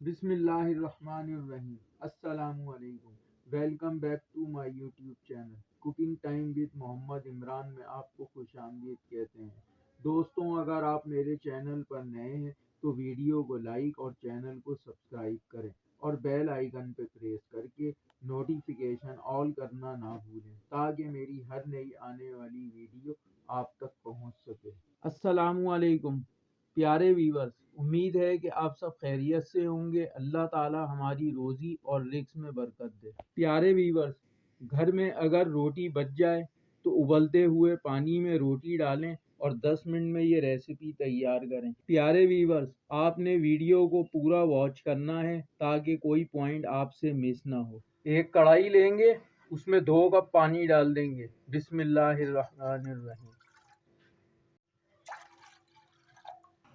बिस्मिल्लाहिर्रहमानिर्रहीम। अस्सलामुअलैकुम। Welcome back to my YouTube channel cooking time with Mohammad Imran में आपको खुशामदीद कहते हैं। दोस्तों, अगर आप मेरे चैनल पर नए हैं तो वीडियो को लाइक और चैनल को सब्सक्राइब करें और बेल आइकन पर प्रेस करके नोटिफिकेशन ऑल करना ना भूलें ताकि मेरी हर नई आने वाली वीडियो आप तक पहुंच सके। अस्सलामुअलैकुम प्यारे वीवर्स, उम्मीद है कि आप सब खैरियत से होंगे। अल्लाह ताला हमारी रोज़ी और रिज़्क में बरकत दे। प्यारे वीवर्स, घर में अगर रोटी बच जाए तो उबलते हुए पानी में रोटी डालें और 10 मिनट में ये रेसिपी तैयार करें। प्यारे वीवर्स, आपने वीडियो को पूरा वॉच करना है ताकि कोई पॉइंट आपसे मिस ना हो। एक कढ़ाई लेंगे, उसमें 2 कप पानी डाल देंगे। बिस्मिल्लाहिर्रहमानिर्रहीम।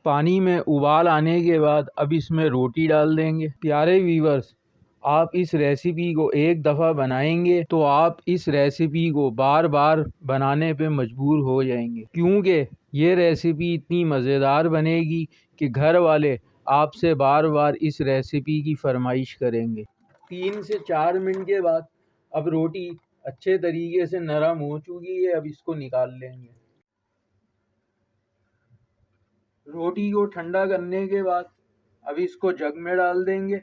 पानी में उबाल आने के बाद अब इसमें रोटी डाल देंगे। प्यारे व्यूअर्स, आप इस रेसिपी को एक दफ़ा बनाएंगे तो आप इस रेसिपी को बार बार बनाने पे मजबूर हो जाएंगे, क्योंकि ये रेसिपी इतनी मज़ेदार बनेगी कि घर वाले आपसे बार बार इस रेसिपी की फरमाइश करेंगे। 3 से 4 मिनट के बाद अब रोटी अच्छे तरीके से नरम हो चुकी है। अब इसको निकाल लेंगे। रोटी को ठंडा करने के बाद अब इसको जग में डाल देंगे।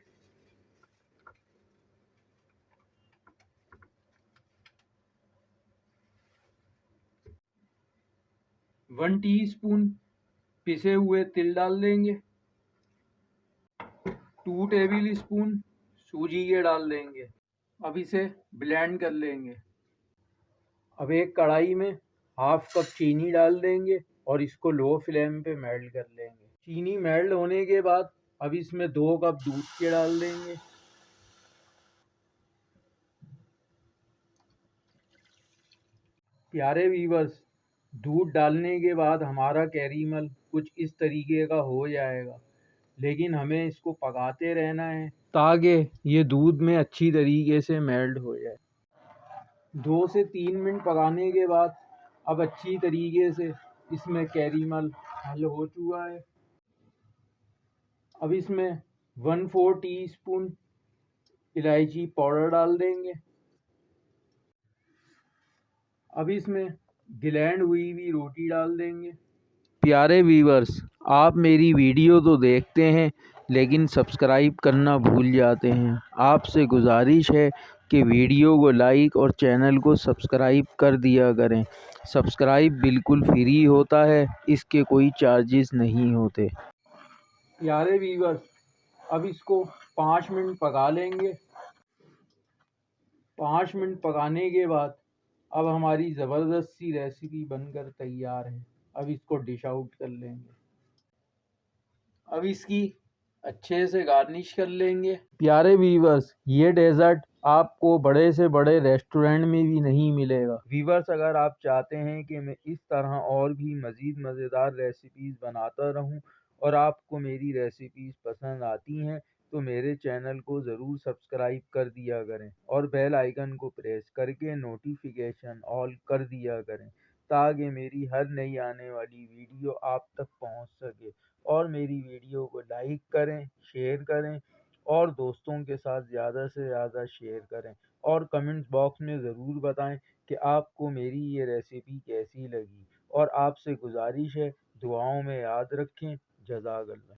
वन टीस्पून पिसे हुए तिल डाल देंगे। 2 टेबल स्पून सूजी के डाल देंगे। अब इसे ब्लेंड कर लेंगे। अब एक कढ़ाई में हाफ कप चीनी डाल देंगे और इसको लो फ्लेम पे मेल्ट कर लेंगे। चीनी मेल्ट होने के बाद अब इसमें 2 कप दूध के डाल देंगे। प्यारे वीवर्स, दूध डालने के बाद हमारा कैरीमल कुछ इस तरीके का हो जाएगा, लेकिन हमें इसको पकाते रहना है ताकि ये दूध में अच्छी तरीके से मेल्ट हो जाए। 2 से 3 मिनट पकाने के बाद अब अच्छी तरीके से इसमें कैरीमल हल हो चुका है। अब इसमें 1/4 टीस्पून इलायची पाउडर डाल देंगे। अब इसमें ग्लैंड हुई हुई रोटी डाल देंगे। प्यारे व्यूअर्स, आप मेरी वीडियो तो देखते हैं लेकिन सब्सक्राइब करना भूल जाते हैं। आपसे गुजारिश है कि वीडियो को लाइक और चैनल को सब्सक्राइब कर दिया करें। सब्सक्राइब बिल्कुल फ्री होता है, इसके कोई चार्जेस नहीं होते। प्यारे व्यूअर्स, अब इसको 5 मिनट पका लेंगे। 5 मिनट पकाने के बाद अब हमारी ज़बरदस्त सी रेसिपी बनकर तैयार है। अब इसको डिश आउट कर लेंगे। अब इसकी अच्छे से गार्निश कर लेंगे। प्यारे वीवर्स, ये डेज़र्ट आपको बड़े से बड़े रेस्टोरेंट में भी नहीं मिलेगा। वीवर्स, अगर आप चाहते हैं कि मैं इस तरह और भी मज़ीद मज़ेदार रेसिपीज़ बनाता रहूं और आपको मेरी रेसिपीज़ पसंद आती हैं तो मेरे चैनल को ज़रूर सब्सक्राइब कर दिया करें और बेल आइकन को प्रेस करके नोटिफिकेशन ऑल कर दिया करें ताकि मेरी हर नई आने वाली वीडियो आप तक पहुंच सके। और मेरी वीडियो को लाइक करें, शेयर करें और दोस्तों के साथ ज़्यादा से ज़्यादा शेयर करें और कमेंट्स बॉक्स में ज़रूर बताएं कि आपको मेरी ये रेसिपी कैसी लगी। और आपसे गुजारिश है, दुआओं में याद रखें। जज़ाकल्लाह।